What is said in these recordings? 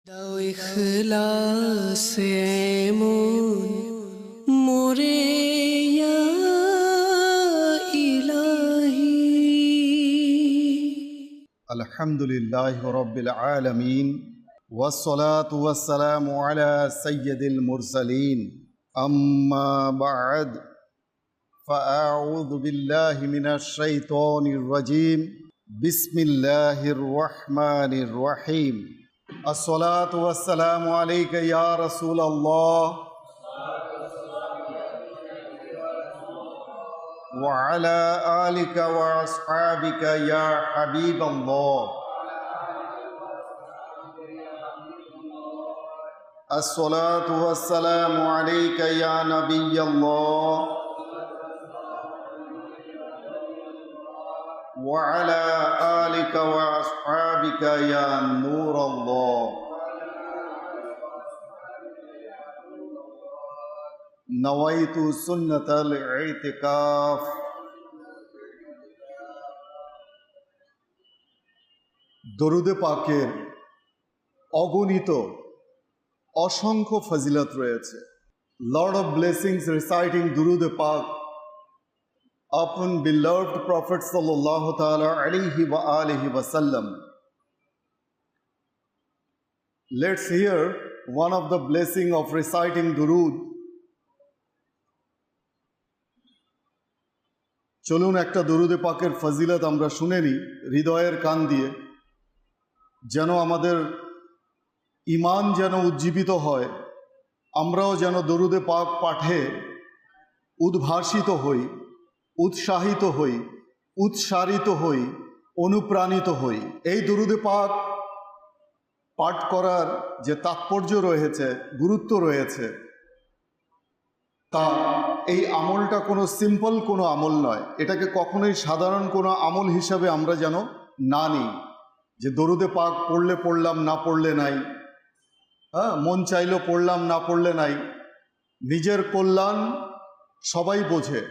দাও ইখলাসে এমন মোরে ইয়া ইলাহি। আলহামদুলিল্লাহি রাব্বিল আলামিন ওয়াসসালাতু ওয়াসসালামু আলা সাইয়্যিদিল মুরসালিন আম্মা বা'দ ফাআউযু বিল্লাহি মিনাশ শাইতানির রাজীম বিসমিল্লাহির রহমানির রহিম। আসসালাতু ওয়াসসালামু আলাইকা ইয়া রাসূলাল্লাহ ওয়া আলা আলিকা ওয়া আসহাবিকা ইয়া হাবিবাল্লাহ। আসসালাতু ওয়াসসালামু আলাইকা ইয়া নাবিয়াল্লাহ ওয়া আলা আলিকা ওয়া আসহাবিকা ইয়া নূরাল্লাহ। নওয়াইতু সুন্নাতাল ইতিকাফ। দরুদে পাকের অগণিত অসংখ্য ফজিলত রয়েছে। লর্ড অফ ব্লেসিংস রিসাইটিং দুরুদ পাক upon beloved Prophet sallallahu ta'ala alayhi wa alihi wa sallam. Let's hear one of the blessing of reciting durud. চলুন একটা দরুদে পাকের ফজিলত আমরা শুনে নিই হৃদয়ের কান দিয়ে, যেন আমাদের ঈমান যেন উজ্জীবিত হয়, আমরাও যেন দরুদে পাক পাঠে উদ্ভাসিত হই, উৎসাহিত হই, উৎসারিত হই, অনুপ্রাণিত হই। এই দরুদে পাক পাঠ করার যে তাৎপর্য রয়েছে, গুরুত্ব রয়েছে, তা এই আমলটা কোনো সিম্পল কোনো আমল নয়। এটাকে কখনোই সাধারণ কোনো আমল হিসাবে আমরা যেন না নিই, যে দরুদে পাক পড়লে পড়লাম, না পড়লে নাই, মন চাইলো পড়লাম, না পড়লে নাই। নিজের কল্যাণ সবাই বোঝে,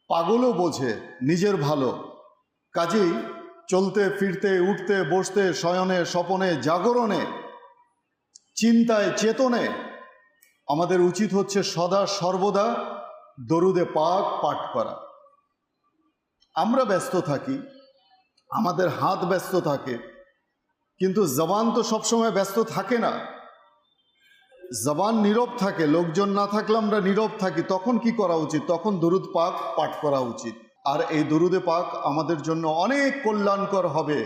পাগলও বোঝে নিজের ভালো। কাজেই চলতে ফিরতে, উঠতে বসতে, শয়নে স্বপনে জাগরণে, চিন্তায় চেতনে আমাদের উচিত হচ্ছে সদা সর্বদা দরুদে পাক পাঠ করা। আমরা ব্যস্ত থাকি, আমাদের হাত ব্যস্ত থাকে, কিন্তু জবান তো সবসময় ব্যস্ত থাকে না। জবান নীরব থাকে, লোকজন না থাকলে আমরা নীরব থাকি। তখন কি করা উচিত? তখন দরুদ পাক পাঠ করা উচিত। আর এই দরুদে পাক আমাদের জন্য অনেক কল্যাণকর হবে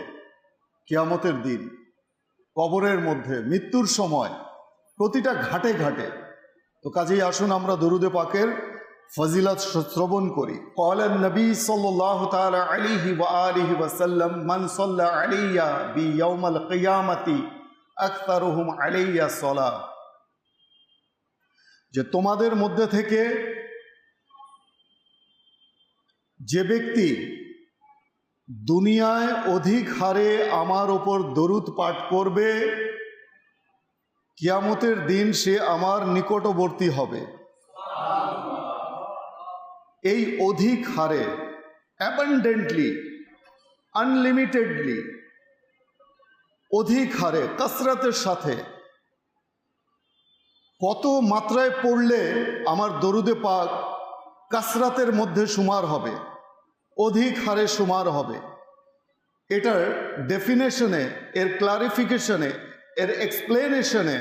কিয়ামতের দিন, কবরের মধ্যে, মৃত্যুর সময়, প্রতিটা ঘাটে ঘাটে। তো কাজেই আসুন আমরা দরুদে পাকের ফজিলত শ্রবণ করি। ক্বালান নবী সাল্লাল্লাহু তাআলা আলাইহি ওয়া আলিহি ওয়া সাল্লাম, মান সাল্লা আলাইয়া বিয়াউমিল কিয়ামতি আকতারুহুম আলাইয়া সালাহ। যে তোমাদের মধ্যে থেকে যে ব্যক্তি দুনিয়ায় অধিক হারে আমার ওপর দরুদ পাঠ করবে, কিয়ামতের দিন সে আমার নিকটবর্তী হবে। এই অধিক হারে, অ্যাবান্ডেন্টলি, আনলিমিটেডলি, অধিক হারে, কাসরাতের সাথে, কত মাত্রায় পড়লে আমার দরুদে পাক কাসরাতের মধ্যে শুমার হবে, অধিক হারে শুমার হবে। এটার ডেফিনেশনে, এর ক্লারিফিকেশনে, এর এক্সপ্লেনেশনে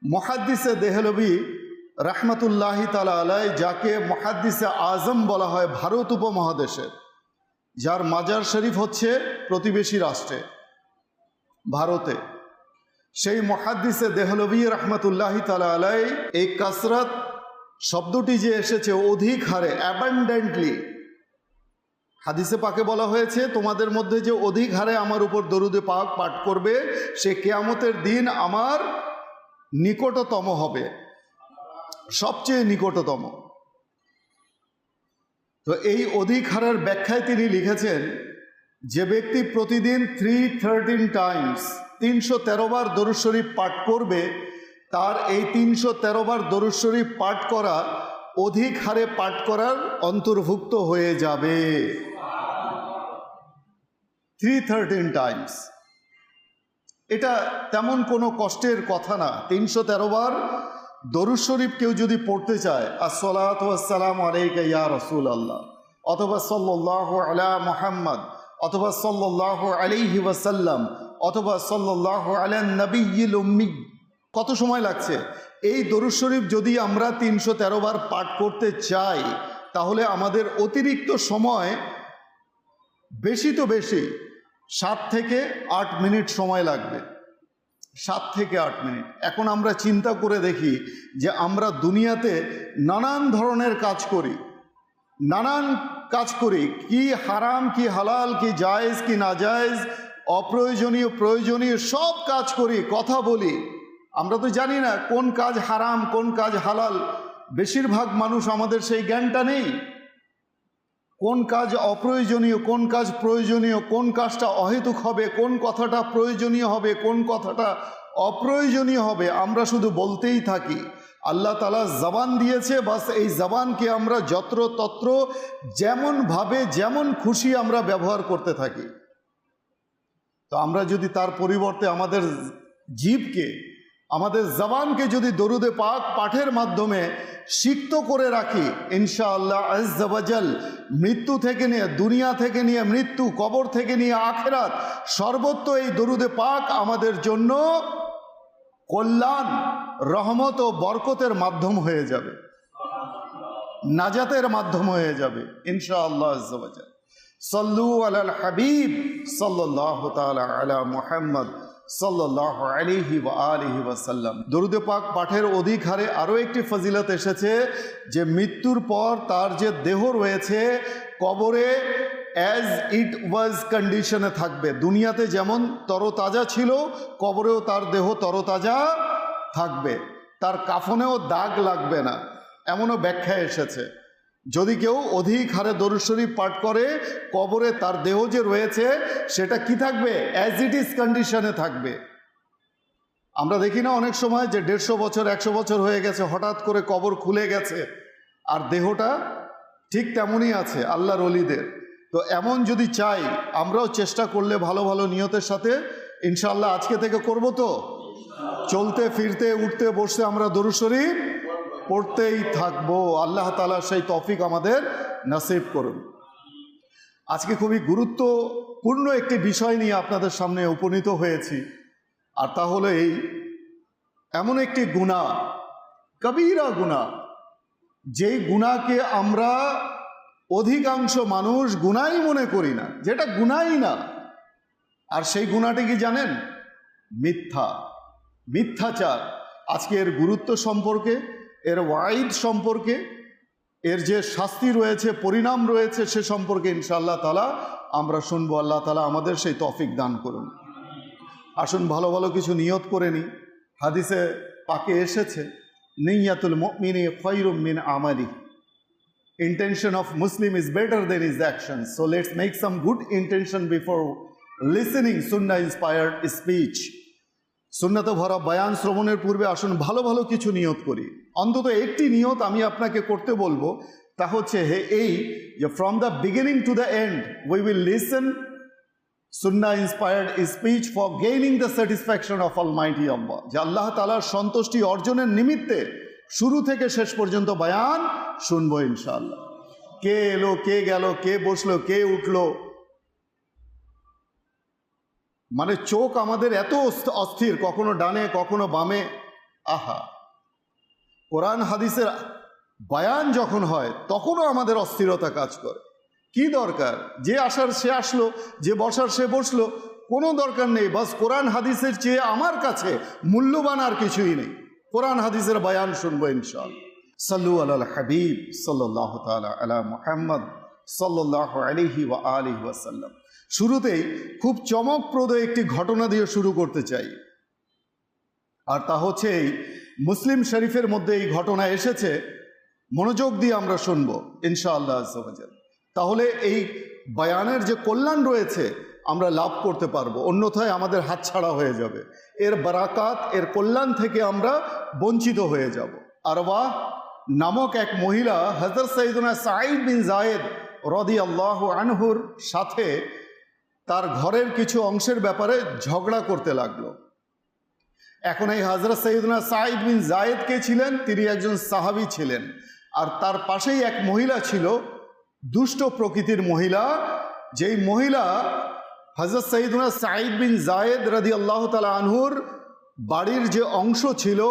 মুহাদ্দিসে দেহলভী রাহমাতুল্লাহি তাআলা আলাইহি, যাকে মুহাদ্দিসে আজম বলা হয় ভারত উপমহাদেশের, যার মাজার শরীফ হচ্ছে প্রতিবেশী রাষ্ট্রে ভারতে, সেই মুহাদ্দিসে দেহলভী রাহমাতুল্লাহি তাআলা আলাইহি এই কাসরাত শব্দটি যে এসেছে অধিক হারে, অ্যাবান্ডেন্টলি, হাদিসে পাকে বলা হয়েছে তোমাদের মধ্যে যে অধিক হারে আমার উপর দরুদে পাক পাঠ করবে সে কিয়ামতের দিন আমার নিকটতম হবে, সবচেয়ে নিকটতম। তো এই অধিক হারের ব্যাখ্যায় তিনি লিখেছেন, যে ব্যক্তি প্রতিদিন 313 টাইমস 313 বার দরুদ শরীফ পাঠ করবে, তার এই 313 বার দরুদ শরীফ পাঠ করা অধিক হারে পাঠ করার অন্তর্ভুক্ত হয়ে যাবে। 313 টাইমস। এটা তেমন কোনো কষ্টের কথা না। 313 বার দরুদ শরীফ কেউ যদি পড়তে চায়, আসসালাতু ওয়াসসালামু আলাইকা ইয়া রাসূলুল্লাহ, অথবা সাল্লাল্লাহু আলা মুহাম্মদ, অথবা সাল্লাল্লাহু আলাইহি ওয়াসাল্লাম, অথবা সাল্লাল্লাহু আলা নবিয়্যিল উম্মি, কত সময় লাগছে? এই দরুদ শরীফ যদি আমরা 313 বার পাঠ করতে চাই, তাহলে আমাদের অতিরিক্ত সময় বেশি তো বেশি 7 থেকে 8 মিনিট সময় লাগবে। 7 থেকে 8 মিনিট। এখন আমরা চিন্তা করে দেখি যে আমরা দুনিয়াতে নানান ধরনের কাজ করি, কি হারাম কি হালাল, কি জায়েজ কি নাজায়েজ, অপ্রয়োজনীয় প্রয়োজনীয় সব কাজ করি, কথা বলি। আমরা তো জানি না কোন কাজ হারাম কোন কাজ হালাল। বেশিরভাগ মানুষ আমাদের সেই জ্ঞানটা নেই। কোন কাজ অপ্রয়োজনীয়, কোন কাজ প্রয়োজনীয়, কোন কাজটা অহেতুক হবে, কোন কথাটা প্রয়োজনীয় হবে, কোন কথাটা অপ্রয়োজনীয় হবে, আমরা শুধু বলতেই থাকি। আল্লাহ তাআলা জবান দিয়েছে, বাস এই জবানকে আমরা যত্রতত্র যেমনভাবে যেমন খুশি আমরা ব্যবহার করতে থাকি। তো আমরা যদি তার পরিবর্তে আমাদের জিভকে, আমাদের জবানকে যদি দরুদে পাক পাঠের মাধ্যমে সিক্ত করে রাখি, ইনশাআল্লাহ আজ্জা ওয়াজাল মৃত্যু থেকে নিয়ে, দুনিয়া থেকে নিয়ে মৃত্যু, কবর থেকে নিয়ে আখিরাত, সর্বত্র এই দরুদে পাক আমাদের জন্য কল্যাণ, রহমত ও বরকতের মাধ্যম হয়ে যাবে, নাজাতের মাধ্যম হয়ে যাবে ইনশাআল্লাহ আজ্জা ওয়াজাল। সাল্লু আলাল হাবিব সাল্লাল্লাহু তাআলা আলা মুহাম্মদ সাল্লাল্লাহু আলাইহি ওয়া আলিহি ওয়াসাল্লাম। দরুদে পাক পাঠের অধিক হারে আরও একটি ফজিলত এসেছে যে মৃত্যুর পর তার যে দেহ রয়েছে কবরে অ্যাজ ইট ওয়াজ কন্ডিশনে থাকবে। দুনিয়াতে যেমন তরতাজা ছিল, কবরেও তার দেহ তরতাজা থাকবে, তার কাফনেও দাগ লাগবে না, এমনও ব্যাখ্যা এসেছে। যদি কেউ অধিক হারে দরুদ শরীফ পাঠ করে, কবরে তার দেহ যে রয়েছে সেটা কি থাকবে? অ্যাজ ইট ইজ কন্ডিশনে থাকবে। আমরা দেখি না অনেক সময় যে 150 বছর 100 বছর হয়ে গেছে, হঠাৎ করে কবর খুলে গেছে আর দেহটা ঠিক তেমনই আছে আল্লাহর ওলিদের। তো এমন যদি চাই, আমরাও চেষ্টা করলে ভালো ভালো নিয়তের সাথে ইনশাআল্লাহ আজকে থেকে করব। তো চলতে ফিরতে উঠতে বসতে আমরা দরুদ শরীফ পড়তেই থাকবো। আল্লাহ তাআলা সেই তৌফিক আমাদের নসিব করুন। আজকে খুবই গুরুত্বপূর্ণ একটি বিষয় নিয়ে আপনাদের সামনে উপনীত হয়েছি, আর তা হলো এই এমন একটি গুনাহ, কবিরা গুনাহ, যেই গুনাহকে আমরা অধিকাংশ মানুষ গুনাহই মনে করি না, যেটা গুনাহই না। আর সেই গুনাহটি কি জানেন? মিথ্যাচার। আজকে এর গুরুত্ব সম্পর্কে, এর ওয়াইদ সম্পর্কে, এর যে শাস্তি রয়েছে, পরিণাম রয়েছে, সে সম্পর্কে ইনশাআল্লাহ তাআলা আমরা শুনবো। আল্লাহ তাআলা আমাদের সেই তৌফিক দান করুন। আসুন ভালো ভালো কিছু নিয়ত করে নিই। হাদিসে পাকে এসেছে, নিয়াতুল মুমিনি খায়রুম মিন আমালি, intention of Muslim is better than his actions. So let's make some good intention before listening sunnah inspired speech. সুন্নাতে ভরা বয়ান শ্রবণের পূর্বে আসুন ভালো ভালো কিছু নিয়ত করি। অন্তত একটি নিয়ত আমি আপনাকে করতে বলবো, তা হচ্ছে এই যে from the beginning to the end we will listen সুন্নাহ inspired speech for gaining the satisfaction of almighty আল্লাহ। যে আল্লাহ তাআলার সন্তুষ্টি অর্জনের নিমিত্তে শুরু থেকে শেষ পর্যন্ত বয়ান শুনবো ইনশাআল্লাহ। কে এলো, কে গেল, কে বসলো, কে উঠলো, মানে চোখ আমাদের এত অস্থির, কখনো ডানে কখনো বামে। আহা, কোরআন হাদিসের বয়ান যখন হয় তখনও আমাদের অস্থিরতা কাজ করে। কি দরকার? যে আসার সে আসলো, যে বসার সে বসলো, কোনো দরকার নেই। বাস কোরআন হাদিসের চেয়ে আমার কাছে মূল্যবান আর কিছুই নেই। কোরআন হাদিসের বয়ান শুনবো ইনশাআল্লাহ। সাল্লু আলাল হাবিব সাল্লাল্লাহু তাআলা আলা মুহাম্মদ সাল্লাল্লাহু আলাইহি ওয়া আলিহি ওয়াসাল্লাম। শুরুতেই খুব চমকপ্রদ একটি ঘটনা দিয়ে শুরু করতে চাই, আর তা হচ্ছে এই মুসলিম শরীফের মধ্যে এই ঘটনা এসেছে। মনোযোগ দিয়ে আমরা শুনবো ইনশাআল্লাহ আজ্জা ওয়াজাল। তাহলে এই বয়ানের যে কল্যাণ রয়েছে আমরা লাভ করতে পারবো, অন্যথায় আমাদের হাতছাড়া হয়ে যাবে। এর বারাকাত, এর কল্যাণ থেকে আমরা বঞ্চিত হয়ে যাব। আরওয়াহ নামক এক মহিলা হযরত সাইয়্যিদুনা সাঈদ বিন যায়েদ রাদিয়াল্লাহু আনহুর সাথে তার ঘরের কিছু অংশের ব্যাপারে ঝগড়া করতে লাগলো। এখন এই হযরত সৈয়দনা সাঈদ বিন যায়েদ কে ছিলেন? তিনি একজন সাহাবী ছিলেন। আর তার পাশেই এক মহিলা ছিল, দুষ্ট প্রকৃতির মহিলা, যেই মহিলা হযরত সৈয়দনা সাঈদ বিন যায়েদ রাদিয়াল্লাহু তাআলা আনহুর বাড়ির যে অংশ ছিল,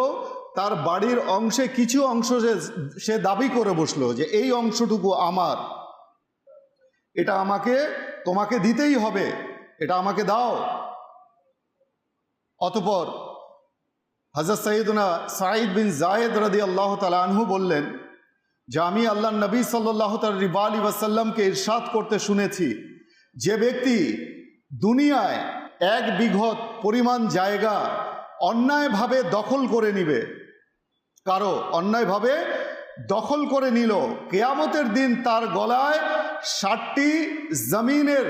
তার বাড়ির অংশে কিছু অংশ সে দাবি করে বসলো যে এই অংশটুকু আমার, এটা তোমাকে দিতেই হবে, এটা আমাকে দাও। অতঃপর হযরত সৈয়দনা সাঈদ বিন যায়েদ রাদিয়াল্লাহু তাআলা আনহু বললেন যে আমি আল্লাহর নবী সাল্লাল্লাহু আলাইহি ওয়াসাল্লামকে ইরশাদ করতে শুনেছি, যে ব্যক্তি দুনিয়ায় 1 বিঘত পরিমাণ জায়গা অন্যায়ভাবে দখল করে নিবে, কারো অন্যায়ভাবে দখল করে নিল, কিয়ামতের দিন তার গলায় 7টি জমিনের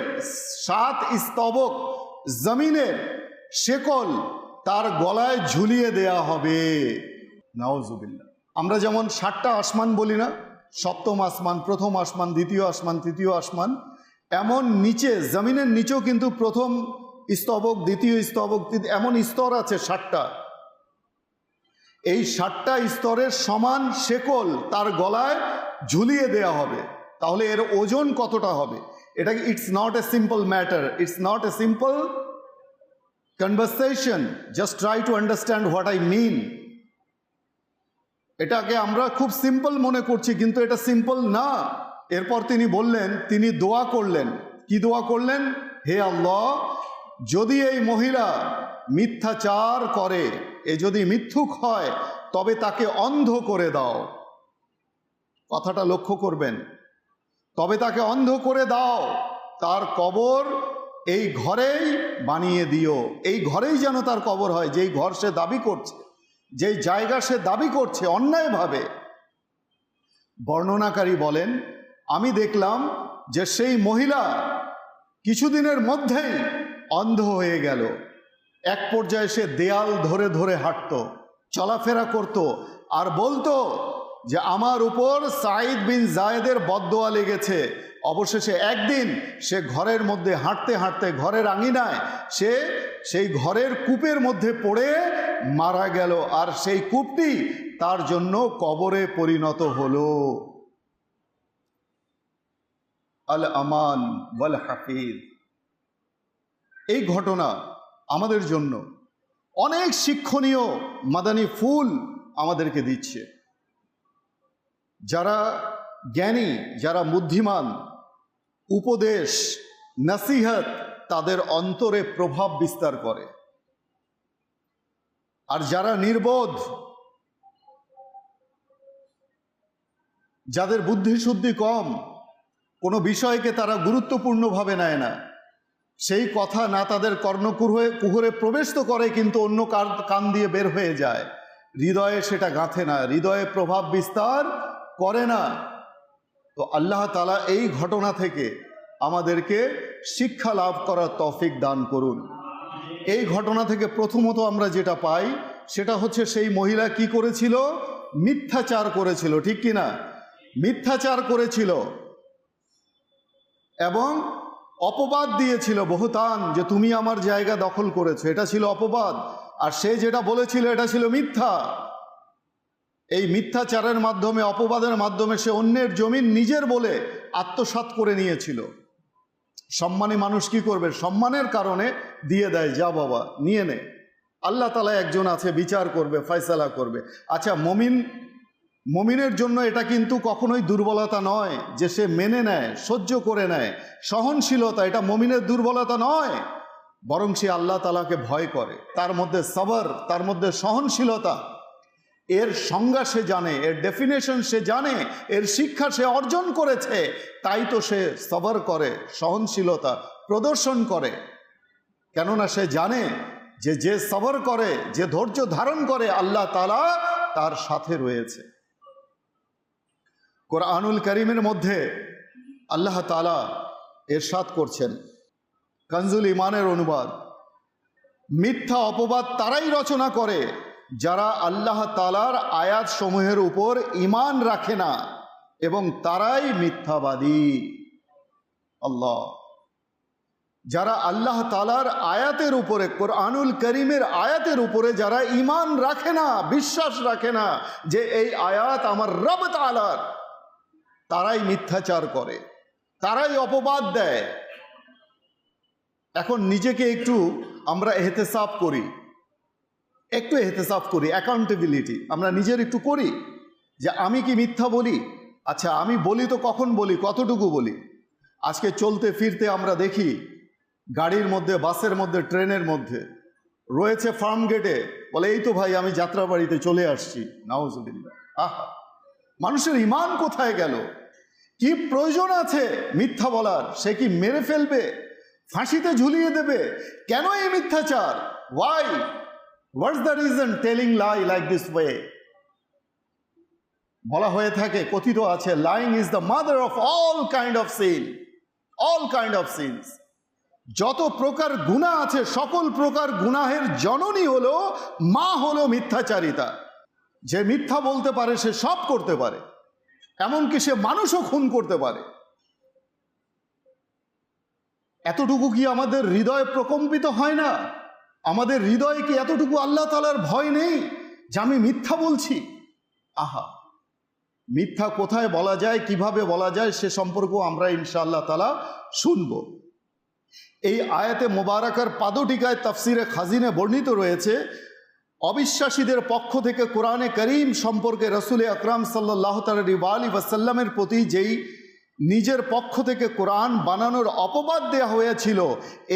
7 স্তবক জমিনের শেকল তার গলায় ঝুলিয়ে দেয়া হবে। নাউজুবিল্লাহ। আমরা যেমন 7টা আসমান বলি না, সপ্তম আসমান, প্রথম আসমান, দ্বিতীয় আসমান, তৃতীয় আসমান, এমন নিচে জমিনের নিচেও কিন্তু প্রথম স্তবক, দ্বিতীয় স্তবক, এমন স্তর আছে 7টা। এই 7টা স্তরের সমান শেকল তার গলায় ঝুলিয়ে দেয়া হবে। তাহলে এর ওজন কতটা হবে? এটা it's not a simple matter, it's not a simple conversation, just try to understand what I mean. এটাকে আমরা খুব সিম্পল মনে করছি, কিন্তু এটা সিম্পল না। এরপর তিনি বললেন, তিনি দোয়া করলেন। কি দোয়া করলেন? হে আল্লাহ, যদি এই মহিলা মিথ্যাচার করে, এ যদি মিথ্যুক হয়, তবে তাকে অন্ধ করে দাও। কথাটা লক্ষ্য করবেন, তবে তাকে অন্ধ করে দাও, তার কবর এই ঘরেই বানিয়ে দিও, এই ঘরেই যেন তার কবর হয়, যেই ঘর সে দাবি করছে, যেই জায়গা সে দাবি করছে অন্যায়ভাবে। বর্ণনাকারী বলেন, আমি দেখলাম যে সেই মহিলা কিছুদিনের মধ্যেই অন্ধ হয়ে গেল। এক পর্যায়ে সে দেয়াল ধরে ধরে হাঁটত, চলাফেরা করত, আর বলতো যে আমার উপর সাঈদ বিন যায়েদের বদদোয়া লেগেছে। অবশেষে একদিন সে ঘরের মধ্যে হাঁটতে হাঁটতে ঘরের আঙিনায় সে সেই ঘরের কূপের মধ্যে পড়ে মারা গেল, আর সেই কূপটি তার জন্য কবরে পরিণত হলো। আল আমান ওয়াল হাফিজ। এই ঘটনা আমাদের জন্য অনেক শিক্ষণীয় মাদানী ফুল আমাদেরকে দিচ্ছে। যারা জ্ঞানী, যারা বুদ্ধিমান, উপদেশ, নসিহত তাদের অন্তরে প্রভাব বিস্তার করে। আর যারা নির্বোধ, যাদের বুদ্ধি শুদ্ধি কম, কোনো বিষয়কে তারা গুরুত্বপূর্ণভাবে নেয় না, সেই কথা না তাদের কর্ণকুহরে প্রবেশ তো করে, কিন্তু অন্য কান দিয়ে বের হয়ে যায়, হৃদয়ে সেটা গাঁথে না, হৃদয়ে প্রভাব বিস্তার করে না। তো আল্লাহ তাআলা এই ঘটনা থেকে আমাদেরকে শিক্ষা লাভ করার তৌফিক দান করুন। এই ঘটনা থেকে প্রথমত আমরা যেটা পাই সেটা হচ্ছে সেই মহিলা কি করেছিল? মিথ্যাচার করেছিল, ঠিক কিনা? মিথ্যাচার করেছিল এবং অপবাদ দিয়েছিল, বহুতান, যে তুমি আমার জায়গা দখল করেছো, এটা ছিল অপবাদ। আর সে যেটা বলেছিল এটা ছিল মিথ্যা। এই মিথ্যাচারের মাধ্যমে, অপবাদের মাধ্যমে সে অন্যের জমিন নিজের বলে আত্মসাৎ করে নিয়েছিল। সম্মানী মানুষ কি করবে? সম্মানের কারণে দিয়ে দেয়, যা বাবা নিয়ে নে, আল্লাহ তাআলা একজন আছে, বিচার করবে, ফয়সালা করবে। আচ্ছা, মমিনের জন্য এটা কিন্তু কখনোই দুর্বলতা নয় যে সে মেনে নেয়, সহ্য করে নেয়, সহনশীলতা, এটা মমিনের দুর্বলতা নয়, বরং সে আল্লাহ তাআলাকে ভয় করে, তার মধ্যে সবর, তার মধ্যে সহনশীলতা, এর সংজ্ঞা সে জানে, এর ডেফিনেশন সে জানে, এর শিক্ষা সে অর্জন করেছে, তাই তো সে সবর করে, সহনশীলতা প্রদর্শন করে। কেননা সে জানে যে যে সবর করে, যে ধৈর্য ধারণ করে, আল্লাহ তাআলা তার সাথে রয়েছে। কোরআনুল কারীমের মধ্যে আল্লাহ তাআলা ইরশাদ করছেন, কানজুল ঈমানের অনুবাদ, মিথ্যা অপবাদ তারাই রচনা করে যারা আল্লাহ তাআলার আয়াত সমূহের উপর ঈমান রাখে না, এবং তারাই মিথ্যাবাদী। আল্লাহ, যারা আল্লাহ তাআলার আয়াতের উপরে, কোরআনুল করিমের আয়াতের উপরে যারা ঈমান রাখে না, বিশ্বাস রাখে না যে এই আয়াত আমার রব তাআলার, তারাই মিথ্যাচার করে, তারাই অপবাদ দেয়। এখন নিজেকে একটু আমরা এহতেসাব করি, অ্যাকাউন্টেবিলিটি আমরা নিজের একটু করি যে আমি কি মিথ্যা বলি? আচ্ছা, আমি বলি তো কখন বলি, কতটুকু বলি? আজকে চলতে ফিরতে আমরা দেখি গাড়ির মধ্যে, বাসের মধ্যে, ট্রেনের মধ্যে রয়েছে ফার্ম গেটে, বলে এই তো ভাই আমি যাত্রাবাড়িতে চলে আসছি। নাউজুবিল্লাহ। আহা, মানুষের ঈমান কোথায় গেল? কি প্রয়োজন আছে মিথ্যা বলার? সে কি মেরে ফেলবে, ফাঁসিতে ঝুলিয়ে দেবে? কেন এই মিথ্যাচার? Why? What's the reason telling lie like this way? বলা হয়ে থাকে, কথিত আছে, lying is the mother of all kind of sin, all kind of sins. যত প্রকার গুনাহ আছে, সকল প্রকার গুনাহের জননী হলো, মা হলো মিথ্যাচারিতা। যে মিথ্যা বলতে পারে সে সব করতে পারে, এমনকি সে মানুষও খুন করতে পারে। এতটুকু কি আমাদের হৃদয় প্রকম্পিত হয় না? আমাদের হৃদয়ে কি এতটুকু আল্লাহ তাআলার ভয় নেই যে আমি মিথ্যা বলছি? আহা, মিথ্যা কোথায় বলা যায়, কিভাবে বলা যায়, সে সম্পর্কেও আমরা ইনশাআল্লাহ তাআলা শুনব। এই আয়াতে মোবারকার পাদটিকায় তাফসিরে খাজিনে বর্ণিত রয়েছে, অবিশ্বাসীদের পক্ষ থেকে কোরআনে করিম সম্পর্কে রাসূল আকরাম সাল্লাল্লাহু আলাইহি ওয়াসাল্লামের প্রতি যেই নিজের পক্ষ থেকে কোরআন বানানোর অপবাদ দেয়া হয়েছিল,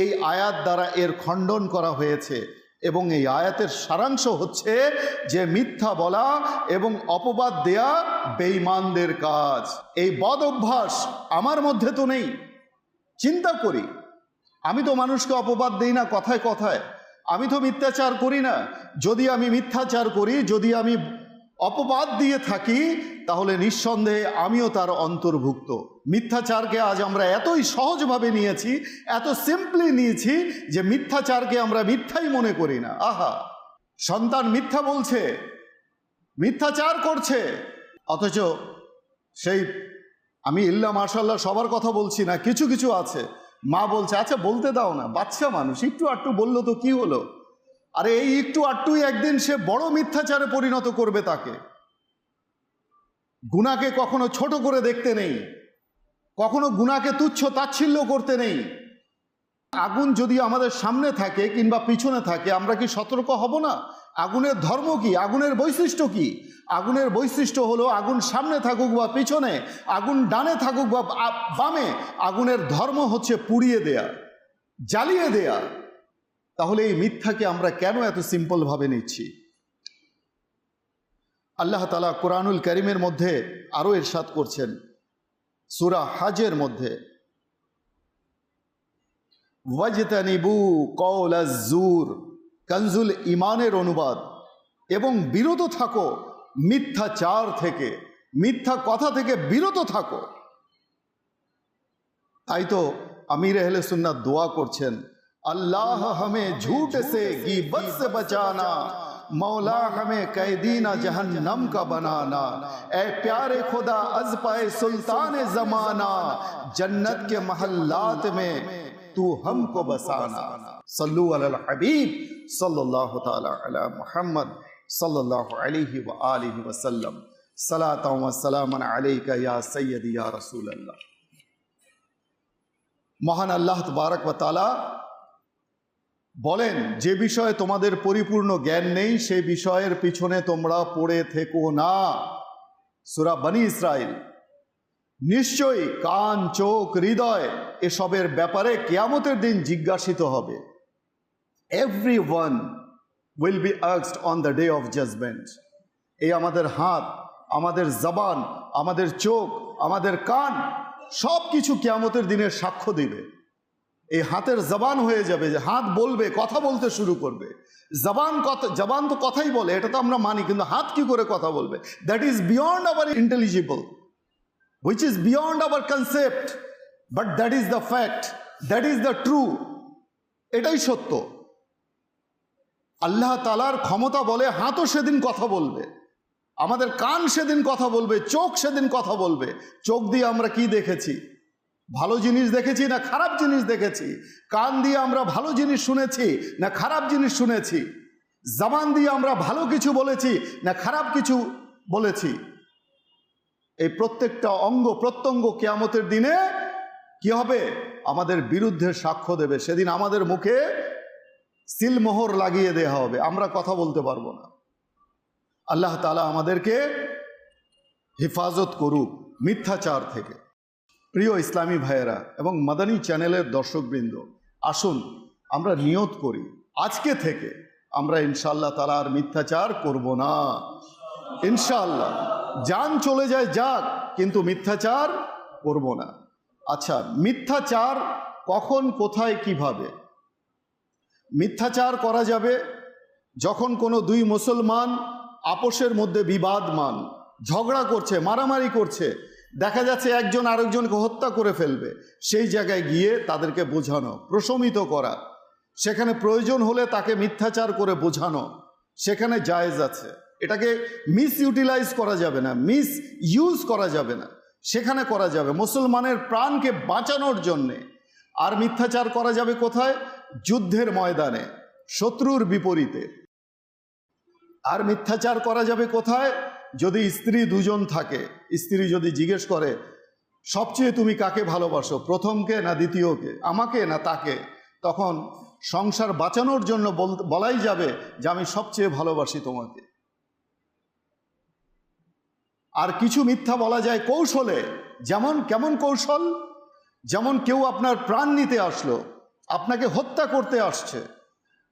এই আয়াত দ্বারা এর খণ্ডন করা হয়েছে। এবং এই আয়াতের সারাংশ হচ্ছে যে মিথ্যা বলা এবং অপবাদ দেয়া বেঈমানদের কাজ। এই বদ অভ্যাস আমার মধ্যে তো নেই। চিন্তা করি, আমি তো মানুষকে অপবাদ দেই না কথায় কথায়, আমি তো মিথ্যাচার করি না। যদি আমি মিথ্যাচার করি, যদি আমি অপবাদ দিয়ে থাকি, তাহলে নিঃসন্দেহে আমিও তার অন্তর্ভুক্ত। মিথ্যাচারকে আজ আমরা এতই সহজভাবে নিয়েছি, এত সিম্পলি নিয়েছি যে মিথ্যাচারকে আমরা মিথ্যাই মনে করি না। আহা, সন্তান মিথ্যা বলছে, মিথ্যাচার করছে, অথচ সেই, আমি ইল্লা মাশাআল্লাহ সবার কথা বলছি না, কিছু কিছু আছে, মা বলছে আচ্ছা বলতে দাও না, বাচ্চা মানুষ একটু আটটু বললো তো কি হলো? আরে এই একটু আটটুই একদিন সে বড় মিথ্যাচারে পরিণত করবে তাকে। গুনাহকে কখনো ছোট করে দেখতে নেই, কখনো গুনাহকে তুচ্ছ তাচ্ছিল্য করতে নেই। আগুন যদি আমাদের সামনে থাকে কিংবা পিছনে থাকে, আমরা কি সতর্ক হব না? আগুনের ধর্ম কি? আগুনের বৈশিষ্ট্য কি? আগুনের বৈশিষ্ট্য হলো আগুন সামনে থাকুক বা পিছনে, আগুন ডানে থাকুক বা বামে, আগুনের ধর্ম হচ্ছে পুড়িয়ে দেয়া, জ্বালিয়ে দেয়া। তাহলে এই মিথ্যাকে আমরা কেন এত সিম্পলভাবে নিচ্ছি? আল্লাহ তাআলা কোরআনুল কারীমের মধ্যে আরো ইরশাদ করছেন সূরা হজের মধ্যে, ওয়াজতানিবু কওলাজ জুর, কনজুল ঈমানের অনুবাদ, এবং বিরত থাকো মিথ্যাচার থেকে, মিথ্যা কথা থেকে বিরত থাকো। তাই তো আমির আহলে সুন্নাত দোয়া করছেন, अल्लाह हमें झूठ से गीबत से बचाना, मौला हमें कैदीना जहन्नम का बनाना, ए प्यारे खुदा अज पाए सुल्तान जमाना, जन्नत के महल्लात में तू हमको बसाना। सल्लु अलल हबीब सल्लल्लाहु ताला अला मुहम्मद सल्लल्लाहु अलैहि व आलिहि वसल्लम, सलातु व सलामन अलैका या सय्यदी या रसूल अल्लाह। মহান আল্লাহ তাবারক ওয়া তাআলা বলেন, যে বিষয়ে তোমাদের পরিপূর্ণ জ্ঞান নেই সেই বিষয়ের পিছনে তোমরা পড়ে থেকো না। সূরা বনী ইসরাইল। নিশ্চয়ই কান, চোখ, হৃদয় এসবের ব্যাপারে কিয়ামতের দিন জিজ্ঞাসিত হবে। Everyone will be asked on the day of judgement. এই আমাদের হাত, আমাদের জবান, আমাদের চোখ, আমাদের কান, সব কিছু কিয়ামতের দিনের সাক্ষ্য দিবে। এই হাতের জবান হয়ে যাবে, যে হাত বলবে, কথা বলতে শুরু করবে। জবান তো কথাই বলে, এটা তো আমরা মানি, কিন্তু হাত কি করে কথা বলবে? That is beyond our intelligible, which is beyond our concept, but that is the fact, that is the true. এটাই সত্য। আল্লাহ তাআলার ক্ষমতা বলে হাতও সেদিন কথা বলবে, আমাদের কান সেদিন কথা বলবে, চোখ সেদিন কথা বলবে। চোখ দিয়ে আমরা কি দেখেছি? ভালো জিনিস দেখেছি না খারাপ জিনিস দেখেছি? কান দিয়ে আমরা ভালো জিনিস শুনেছি না খারাপ জিনিস শুনেছি? জবান দিয়ে আমরা ভালো কিছু বলেছি না খারাপ কিছু বলেছি? এই প্রত্যেকটা অঙ্গ প্রত্যঙ্গ কিয়ামতের দিনে কি হবে? আমাদের বিরুদ্ধে সাক্ষ্য দেবে। সেদিন আমাদের মুখে সিলমোহর লাগিয়ে দেওয়া হবে, আমরা কথা বলতে পারবো না। আল্লাহ তাআলা আমাদেরকে হেফাজত করুক মিথ্যাচার থেকে। প্রিয় ইসলামী ভাইয়েরা এবং মাদানী চ্যানেলের দর্শকবৃন্দ, আসুন আমরা নিয়ত করি আজকে থেকে আমরা ইনশাআল্লাহ তাআলা আর মিথ্যাচার করব না। ইনশাআল্লাহ জান চলে যায় যাক, কিন্তু মিথ্যাচার করব না। আচ্ছা, মিথ্যাচার কখন, কোথায়, কিভাবে? মিথ্যাচার করা যাবে যখন কোনো দুই মুসলমান আপোষের মধ্যে বিবাদমান, ঝগড়া করছে, মারামারি করছে, দেখা যাচ্ছে একজন আরেকজনকে হত্যা করে ফেলবে, সেই জায়গায় গিয়ে তাদেরকে বোঝানো, প্রশমিত করা, সেখানে প্রয়োজন হলে তাকে মিথ্যাচার করে বোঝানো, সেখানে জায়েজ আছে। এটাকে মিস ইউটিলাইজ করা যাবে না, মিস ইউজ করা যাবে না, সেখানে করা যাবে মুসলমানের প্রাণকে বাঁচানোর জন্যে। আর মিথ্যাচার করা যাবে কোথায়? যুদ্ধের ময়দানে, শত্রুর বিপরীতে। আর মিথ্যাচার করা যাবে কোথায়? যদি স্ত্রী দুজন থাকে, স্ত্রী যদি জিজ্ঞেস করে সবচেয়ে তুমি কাকে ভালোবাসো, প্রথমকে না দ্বিতীয়কে, আমাকে না তাকে, তখন সংসার বাঁচানোর জন্য বলাই যাবে যে আমি সবচেয়ে ভালোবাসি তোমাকে। আর কিছু মিথ্যা বলা যায় কৌশলে। যেমন কেমন কৌশল? যেমন কেউ আপনার প্রাণ নিতে আসলো, আপনাকে হত্যা করতে আসছে,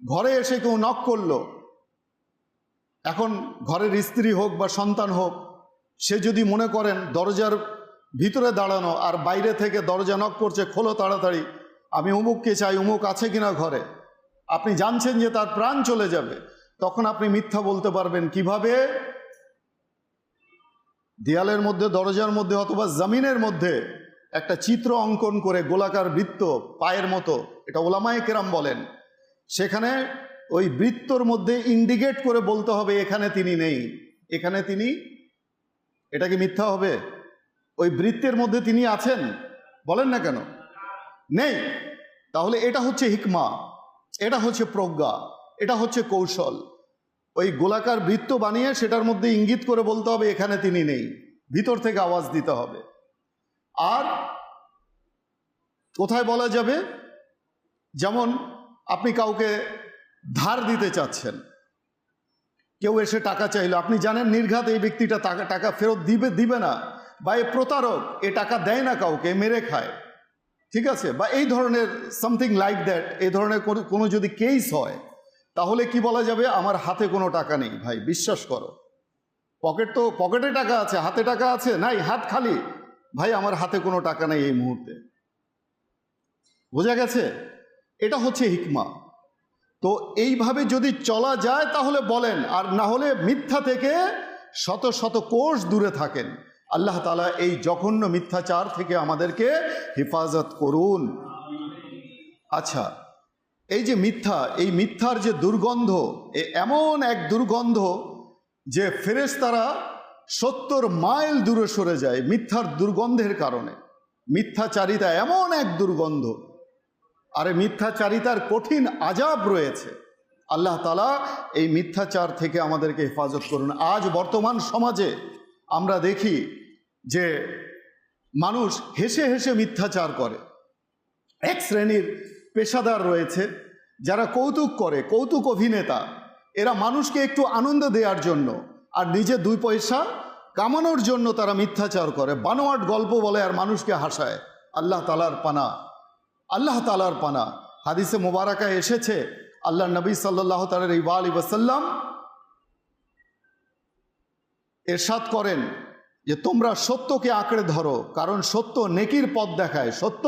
ঘরে এসে কেউ নক করলো, এখন ঘরের স্ত্রী হোক বা সন্তান হোক, সে যদি মনে করেন দরজার ভিতরে দাঁড়ানো আর বাইরে থেকে দরজা নক করছে, খোলো তাড়াতাড়ি, আমি অমুককে চাই, অমুক আছে কিনা ঘরে, আপনি জানছেন যে তার প্রাণ চলে যাবে, তখন আপনি মিথ্যা বলতে পারবেন কিভাবে? দেয়ালের মধ্যে, দরজার মধ্যে অথবা জমিনের মধ্যে একটা চিত্র অঙ্কন করে গোলাকার বৃত্ত পায়ের মতো, এটা ওলামায়ে কেরাম বলেন, সেখানে ওই বৃত্তর মধ্যে ইন্ডিকেট করে বলতে হবে এখানে তিনি নেই, এখানে তিনি। এটা কি মিথ্যা হবে? ওই বৃত্তের মধ্যে তিনি আছেন? বলেন না কেন নেই? তাহলে এটা হচ্ছে হিকমা, এটা হচ্ছে প্রজ্ঞা, এটা হচ্ছে কৌশল। ওই গোলাকার বৃত্ত বানিয়ে সেটার মধ্যে ইঙ্গিত করে বলতে হবে এখানে তিনি নেই, ভিতর থেকে আওয়াজ দিতে হবে। আর কোথায় বলা যাবে? যেমন আপনি কাউকে ধার দিতে চাচ্ছেন, কেউ এসে টাকা চাইলো, আপনি জানেন নির্ঘাত এই ব্যক্তিটা টাকা ফেরত দিবে না, বা এ প্রতারক, এ টাকা দেয় না কাউকে, মেরে খায়, ঠিক আছে, বা এই ধরনের সামথিং লাইক দ্যাট, এই ধরনের কোনো যদি কেস হয়, তাহলে কি বলা যাবে? আমার হাতে কোনো টাকা নেই ভাই, বিশ্বাস করো। পকেটে টাকা আছে, হাতে টাকা আছে? নাই, হাত খালি। ভাই আমার হাতে কোনো টাকা নেই এই মুহূর্তে। বোঝা গেছে? এটা হচ্ছে হিকমা। তো এইভাবে যদি চলা যায় তাহলে বলেন, আর না হলে মিথ্যা থেকে শত শত কোষ দূরে থাকেন। আল্লাহ তাআলা এই জঘন্য মিথ্যাচার থেকে আমাদেরকে হেফাজত করুন। আচ্ছা, এই যে মিথ্যা, এই মিথ্যার যে দুর্গন্ধ, এমন এক দুর্গন্ধ যে ফেরেশতারা 70 মাইল দূরে সরে যায় মিথ্যার দুর্গন্ধের কারণে। মিথ্যাচারিতা এমন এক দুর্গন্ধ, আর মিথ্যাচারিতার কঠিন আযাব রয়েছে। আল্লাহ তাআলা এই মিথ্যাচার থেকে আমাদেরকে হেফাজত করুন। আজ বর্তমান সমাজে আমরা দেখি যে মানুষ হেসে হেসে মিথ্যাচার করে। এক শ্রেণীর পেশাদার রয়েছে যারা কৌতুক করে, কৌতুক অভিনেতা, এরা মানুষকে একটু আনন্দ দেওয়ার জন্য আর নিজে 2 পয়সা কামানোর জন্য তারা মিথ্যাচার করে, বানোয়াট গল্প বলে আর মানুষকে হাসায়। আল্লাহ তাআলার পানা, আল্লাহ তাআলার পানা। হাদিসে মোবারকায় এসেছে, আল্লাহ নবী সাল্লাল্লাহু আলাইহি ওয়াসাল্লাম ইরশাদ করেন যে তোমরা সত্যকে আঁকড়ে ধরো, কারণ সত্য নেকির পথ দেখায়, সত্য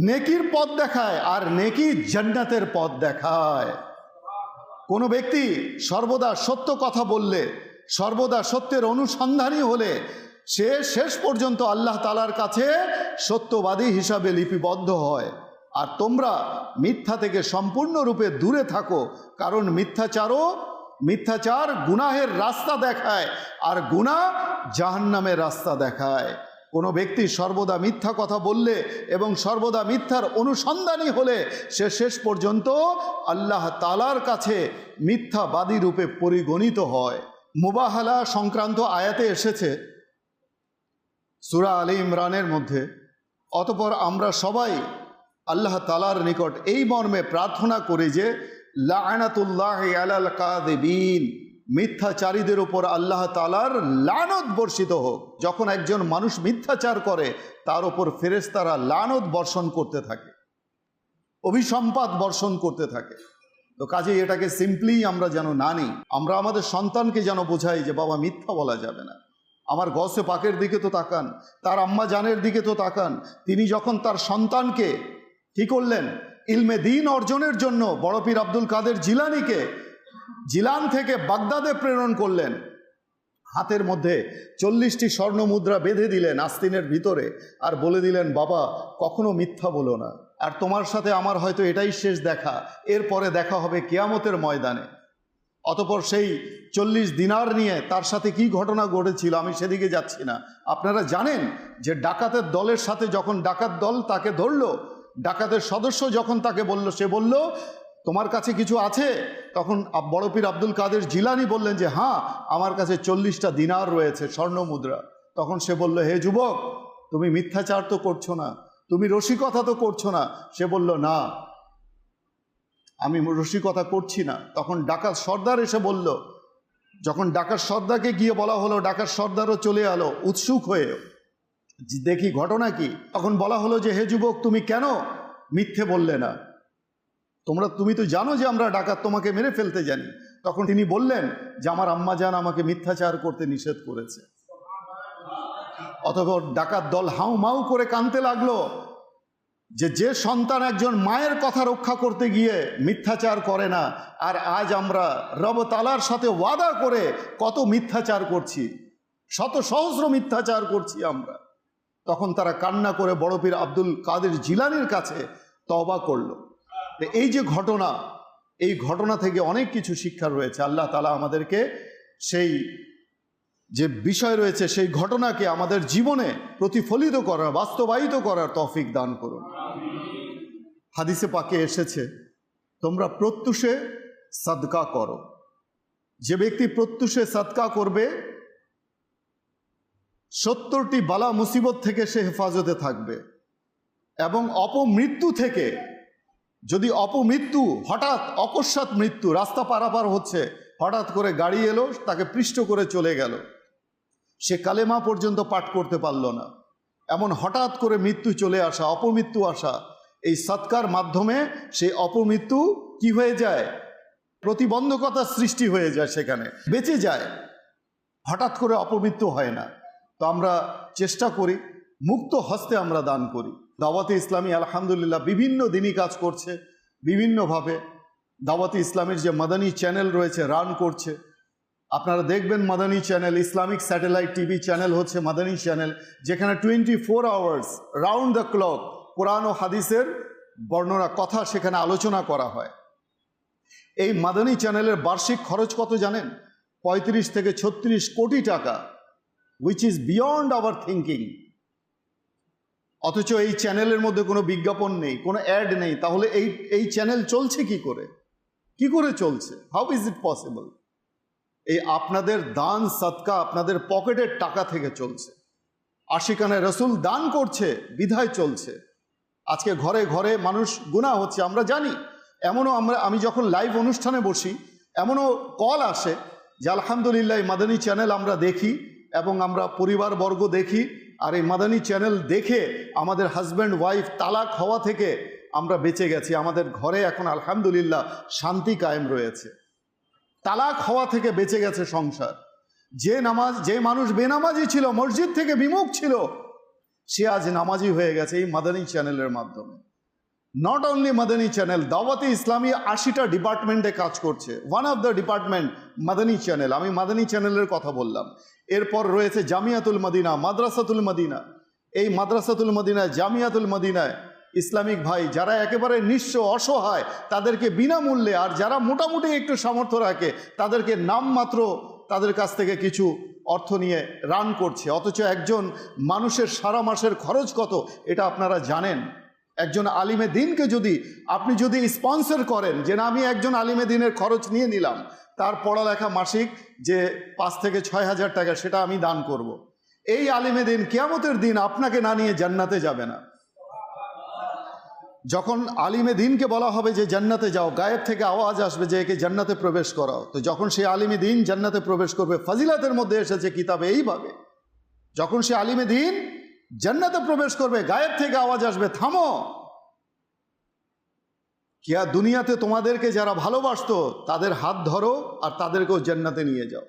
নেকির পথ দেখায়, আর নেকি জান্নাতের পথ দেখায়। কোনো ব্যক্তি সর্বদা সত্য কথা বললে, সর্বদা সত্যের অনুসন্ধানী হলে, সে শেষ পর্যন্ত আল্লাহ তাআলার কাছে সত্যবাদী হিসাবে লিপিবদ্ধ হয়। আর তোমরা মিথ্যা থেকে সম্পূর্ণরূপে দূরে থাকো, কারণ মিথ্যাচার গুনাহের রাস্তা দেখায়, আর গুনাহ জাহান্নামের রাস্তা দেখায়। কোনো ব্যক্তি সর্বদা মিথ্যা কথা বললে এবং সর্বদা মিথ্যার অনুসন্ধানী হলে সে শেষ পর্যন্ত আল্লাহ তাআলার কাছে মিথ্যাবাদী রূপে পরিগণিত হয়। মুবাহালা সংক্রান্ত আয়াতে এসেছে সূরা আলে ইমরানের মধ্যে, অতঃপর আমরা সবাই আল্লাহ তাআলার নিকট এই মর্মে প্রার্থনা করি যে লাআনাতুল্লাহি আলাল কাযিবিন, মিথ্যাচারীদের উপর আল্লাহ তাআলার লানত বর্ষিত হোক। যখন একজন মানুষ মিথ্যাচার করে তার উপর ফেরেশতারা লানত বর্ষণ করতে থাকে, অভিসম্পাত বর্ষণ করতে থাকে। তো কাজেই এটাকে সিম্পলি আমরা যেন না নিই। আমরা আমাদের সন্তানকে যেন বোঝাই যে বাবা মিথ্যা বলা যাবে না। আমার গৌসে পাকের দিকে তো তাকান, তার আম্মা জানের দিকে তো তাকান। তিনি যখন তার সন্তানকে কি করলেন, ইলমে দ্বীন অর্জনের জন্য বড় পীর আব্দুল কাদের জিলানীকে জিলান থেকে বাগদাদে প্রেরণ করলেন, হাতের মধ্যে 40টি স্বর্ণ মুদ্রা বেঁধে দিলেন আস্তিনের ভিতরে, আর বলে দিলেন বাবা কখনো মিথ্যা বলো না, আর তোমার সাথে আমার হয়তো এটাই শেষ দেখা, এরপরে দেখা হবে কিয়ামতের ময়দানে। অতঃপর সেই 40 দিনার নিয়ে তার সাথে কি ঘটনা ঘটেছিল আমি সেদিকে যাচ্ছি না। আপনারা জানেন যে ডাকাতের দলের সাথে যখন ডাকাত দল তাকে ধরলো, ডাকাতের সদস্য যখন তাকে বলল, সে বলল তোমার কাছে কিছু আছে? তখন বড় পীর আব্দুল কাদের জিলানী বললেন যে হ্যাঁ, আমার কাছে 40টা দিনার রয়েছে, স্বর্ণ মুদ্রা। তখন সে বলল, হে যুবক, তুমি মিথ্যাচার তো করছো না, তুমি রসিকতা তো করছো না? সে বলল, না, আমি রসিকতা করছি না। তখন ডাকাত সর্দার এসে বলল, যখন ডাকাত সর্দারকে গিয়ে বলা হলো, ডাকাত সর্দারও চলে এলো উৎসুক হয়ে, দেখি ঘটনা কি। তখন বলা হলো যে হে যুবক, তুমি কেন মিথ্যে বললে না? তুমি তো জানো যে আমরা ডাকাত, তোমাকে মেরে ফেলতে জানি। তখন তিনি বললেন যে আমার আম্মা জান আমাকে মিথ্যাচার করতে নিষেধ করেছে। অতঃপর ডাকাত দল হাউ মাউ করে কাঁদতে লাগলো যে সন্তান একজন মায়ের কথা রক্ষা করতে গিয়ে মিথ্যাচার করে না, আর আজ আমরা রব তাআলার সাথে ওয়াদা করে কত মিথ্যাচার করছি, শত সহস্র মিথ্যাচার করছি আমরা। তখন তারা কান্না করে বড় পীর আব্দুল কাদের জিলানীর কাছে তওবা করলো। এই যে ঘটনা, এই ঘটনা থেকে অনেক কিছু শিক্ষা রয়েছে। আল্লাহ তাআলা আমাদেরকে সেই যে বিষয় রয়েছে সেই ঘটনাকে আমাদের জীবনে প্রতিফলিত করার, বাস্তবায়িত করার তৌফিক দান করুন। হাদিসে পাকে এসেছে, তোমরা প্রত্যুষে সাদকা করো। যে ব্যক্তি প্রত্যুষে সাদকা করবে 70টি বালা মুসিবত থেকে সে হেফাজতে থাকবে, এবং অপমৃত্যু থেকে, যদি অপমৃত্যু, হঠাৎ অকস্মাৎ মৃত্যু, রাস্তা পারাপার হচ্ছে, হঠাৎ করে গাড়ি এলো তাকে পৃষ্ঠ করে চলে গেল, সে কালেমা পর্যন্ত পাঠ করতে পারল না, এমন হঠাৎ করে মৃত্যু চলে আসা, অপমৃত্যু আসা, এই সৎকার মাধ্যমে সেই অপমৃত্যু কি হয়ে যায়, প্রতিবন্ধকতার সৃষ্টি হয়ে যায়, সেখানে বেঁচে যায়, হঠাৎ করে অপমৃত্যু হয় না। তো আমরা চেষ্টা করি মুক্ত হস্তে আমরা দান করি। দাওয়াতে ইসলামী আলহামদুলিল্লাহ বিভিন্ন দিনই কাজ করছে, বিভিন্নভাবে দাওয়াতে ইসলামের যে মাদানী চ্যানেল রয়েছে রান করছে। আপনারা দেখবেন Madani channel, Islamic satellite TV channel হচ্ছে মাদানী চ্যানেল, যেখানে 24 আওয়ার্স রাউন্ড দ্য ক্লক কোরআন ও হাদিসের বর্ণনা, কথা সেখানে আলোচনা করা হয়। এই মাদানী চ্যানেলের বার্ষিক খরচ কত জানেন? 35 থেকে 36 কোটি টাকা, which is beyond our thinking. অথচ এই চ্যানেলের মধ্যে কোনো বিজ্ঞাপন নেই, কোনো অ্যাড নেই। তাহলে এই চ্যানেল চলছে কি করে? কি করে চলছে? How is it possible? এই আপনাদের দান সদকা আপনাদের পকেটের টাকা থেকে চলছে। আশিকানে রসুল দান করছে বিধায় চলছে। আজকে ঘরে ঘরে মানুষ গুনাহ হচ্ছে আমরা জানি। এমনও আমি যখন লাইভ অনুষ্ঠানে বসি, এমনও কল আসে যে আলহামদুলিল্লাহ এই মাদানী চ্যানেল আমরা দেখি এবং আমরা পরিবারবর্গ দেখি, আর এই মাদানী চ্যানেল দেখে আমাদের হাজব্যান্ড ওয়াইফ তালাক হওয়া থেকে আমরা বেঁচে গেছি। আমাদের ঘরে এখন আলহামদুলিল্লাহ শান্তি কায়েম রয়েছে, তালাক হওয়া থেকে বেঁচে গেছে সংসার। যে মানুষ বেনামাজি ছিল, মসজিদ থেকে বিমুখ ছিল, সে আজ নামাজি হয়ে গেছে এই মাদানী চ্যানেলের মাধ্যমে। নট অনলি মাদানী চ্যানেল, দাওয়াতে ইসলামী 80টা ডিপার্টমেন্টে কাজ করছে। One of the department Madani channel. আমি মাদানী চ্যানেলের কথা বললাম। এরপর রয়েছে জামিয়াতুল মদিনা, মাদ্রাসাতুল মদিনা। এই মাদ্রাসাতুল মদিনায়, জামিয়াতুল মদিনায় ইসলামিক ভাই যারা একেবারে নিঃস্ব অসহায় তাদেরকে বিনামূল্যে, আর যারা মোটামুটি একটু সামর্থ্য রাখে তাদেরকে নামমাত্র তাদের কাছ থেকে কিছু অর্থ নিয়ে রান করছে, অথচ একজন মানুষের সারা মাসের খরচ কত এটা আপনারা জানেন। একজন আলিমে দিনকে আপনি যদি স্পন্সর করেন যে না, আমি একজন আলিমে দিনের খরচ নিয়ে নিলাম, তার পড়ালেখা মাসিক যে 5 থেকে 6 হাজার টাকা সেটা আমি দান করব। এই আলিমে দিন কিয়ামতের দিন আপনাকে না নিয়ে জান্নাতে যাবে না। যখন আলিমে দিনকে বলা হবে যে জান্নাতে যাও, গায়েব থেকে আওয়াজ আসবে যে একে জান্নাতে প্রবেশ করাও। তো যখন সে আলিমে দিন জান্নাতে প্রবেশ করবে, ফাজিলাতের মধ্যে এসেছে কিতাবে এইভাবে, যখন সে আলিমে দিন জান্নাতে প্রবেশ করবে, গায়েব থেকে আওয়াজ আসবে থামো, কিয়া দুনিয়াতে তোমাদেরকে যারা ভালোবাসতো তাদের হাত ধরো আর তাদেরকেও জান্নাতে নিয়ে যাও।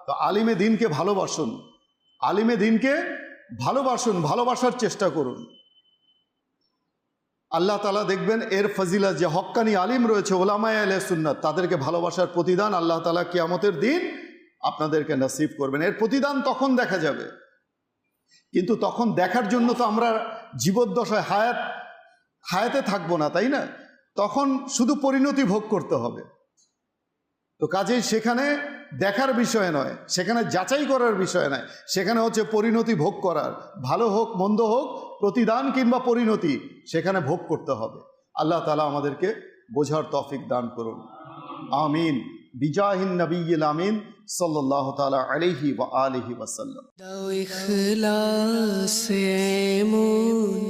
তো আলিমে দিনকে ভালোবাসুন, আলিমে দিনকে ভালোবাসুন, ভালোবাসার চেষ্টা করুন। আল্লাহ তাআলা দেখবেন এর ফজিলত, যে হক্কানি আলিম রয়েছে ওলামায়ে আহলে সুন্নাত, তাদেরকে ভালোবাসার প্রতিদান আল্লাহ তাআলা কিয়ামতের দিন আপনাদেরকে নসিব করবেন। এর প্রতিদান তখন দেখা যাবে, কিন্তু তখন দেখার জন্য তো আমরা জীবদ্দশায় হায়াতে থাকবো না, তাই না? তখন শুধু পরিণতি ভোগ করতে হবে। তো কাজেই সেখানে দেখার বিষয় নয়, সেখানে যাচাই করার বিষয় নয়, সেখানে হচ্ছে পরিণতি ভোগ করার। ভালো হোক মন্দ হোক, প্রতিদান কিংবা পরিণতি সেখানে ভোগ করতে হবে। আল্লাহ তাআলা আমাদেরকে বোঝার তৌফিক দান করুন, আমিন। বিজাহিন নবিয়্যিল আমিন সাল্লাল্লাহু তাআলা আলাইহি ওয়া আলিহি ওয়াসাল্লাম। দাও ইখলাস এমন